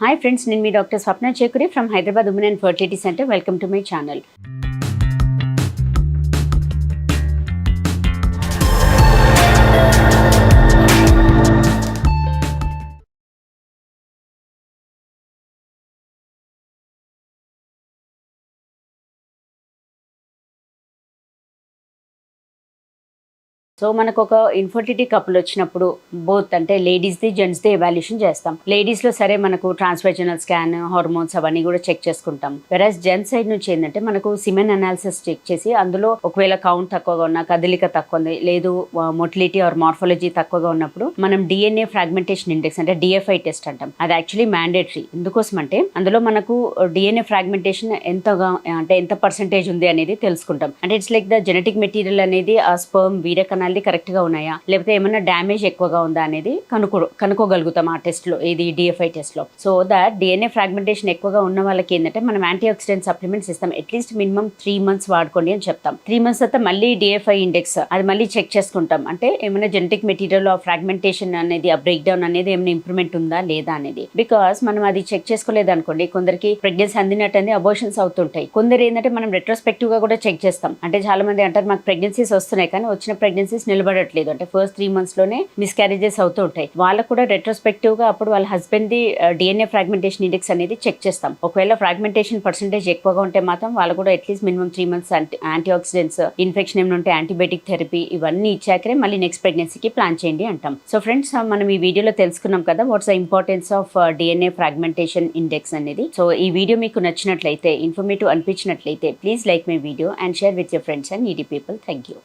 Hi friends, నేను మీ doctor Swapna Chekuri from Hyderabad women and fertility centre. Welcome to my channel. So మనకు ఒక infertility couple వచ్చినప్పుడు బోత్ అంటే లేడీస్ది జెంట్స్ది ఎవాల్యుయేషన్ చేస్తాం. లేడీస్లో సరే మనకు ట్రాన్స్వెజనల్ స్కాన్, హార్మోన్స్ అవన్నీ కూడా చెక్ చేసుకుంటాం. వెరాజ్ జెంట్స్ సైడ్ నుంచి ఏంటంటే మనకు సిమెన్ అనాలిసిస్ చెక్ చేసి అందులో ఒకవేళ కౌంట్ తక్కువగా ఉన్నా, కదలిక తక్కువ ఉంది, లేదు మొటిలిటీ ఆర్ మార్ఫాలజీ తక్కువగా ఉన్నప్పుడు మనం డిఎన్ఏ ఫ్రాగ్మెంటేషన్ ఇండెక్స్ అంటే డిఎఫ్ఐ టెస్ట్ అంటాం. అది యాక్చువల్లీ మ్యాండేటరీ. ఎందుకోసం అంటే అందులో మనకు డిఎన్ఏ ఫ్రాగ్మెంటేషన్ ఎంత పర్సెంటేజ్ ఉంది అనేది తెలుసుకుంటాం. అంటే it's like the genetic material అనేది ఆ స్పర్మ్ వీరకణాలు కరెక్ట్ గా ఉన్నాయా, లేకపోతే ఏమైనా డ్యామేజ్ ఎక్కువగా ఉందా అనేది కనుక్కోగలుగుతాం ఆ టెస్ట్ లో, ఇది డిఎఫ్ఐ టెస్ట్ లో. సో దట్ డిఎన్ఏ ఫ్రాగ్మెంటేషన్ ఎక్కువగా ఉన్న వాళ్ళకి ఏంటంటే మనం యాంటీ ఆక్సిడెంట్ సప్లిమెంట్స్ ఇస్తాం. అట్లీస్ట్ మినిమం 3 months వాడుకోండి అని చెప్తాం. 3 months తర్వాత మళ్ళీ డిఎఫ్ఐ ఇండెక్స్ అది మళ్ళీ చెక్ చేసుకుంటాం. అంటే ఏమైనా జెనెటిక్ మెటీరియల్ ఫ్రాగ్మెంటేషన్ అనేది, ఆ బ్రేక్ డౌన్ అనేది ఏమైనా ఇంప్రూవ్మెంట్ ఉందా లేదా అనేది. బికాస్ మనం అది చెక్ చేసుకోలేదు అనుకోండి, కొందరికి ప్రెగ్నెన్సీ అందినట్టు అబోర్షన్స్ అవుతుంటాయి. కొందరు ఏంటంటే మనం రెట్రోస్పెక్టివ్ గా కూడా చెక్ చేస్తాం. అంటే చాలా మంది అంటారు మాకు ప్రెగ్నెన్సీస్ వస్తున్నాయి కానీ వచ్చిన ప్రెగ్నెన్సీస్ నిలబడట్లేదు, అంటే ఫస్ట్ 3 months లోనే మిస్క్యారేజెస్ అవుతూ ఉంటాయి. వాళ్ళకు కూడా రెట్రోస్పెక్టివ్ గా అప్పుడు వాళ్ళ husband the DNA fragmentation index అనేది చెక్ చేస్తాం. ఒకవేళ ఫ్రాగ్మెంటేషన్ పర్సెంటేజ్ ఎక్కువగా ఉంటే మాత్రం వాళ్ళు కూడా at least minimum 3 months antioxidants, infection ఏమైనా ఉంటే యాంటీబయాటిక్ థెరపీ ఇవన్నీ ఇచ్చాకనే మళ్ళీ నెక్స్ట్ ప్రెగ్నెన్సీకి ప్లాన్ చేయండి అంటాం. సో ఫ్రెండ్స్, మనం ఈ వీడియోలో తెలుసుకున్నాం కదా what's the importance of DNA fragmentation index అనేది. సో ఈ వీడియో మీకు నచ్చినట్లయితే, ఇన్ఫర్మేటివ్ అనిపించినట్లయితే please like my video and share with your friends and needy people. Thank you.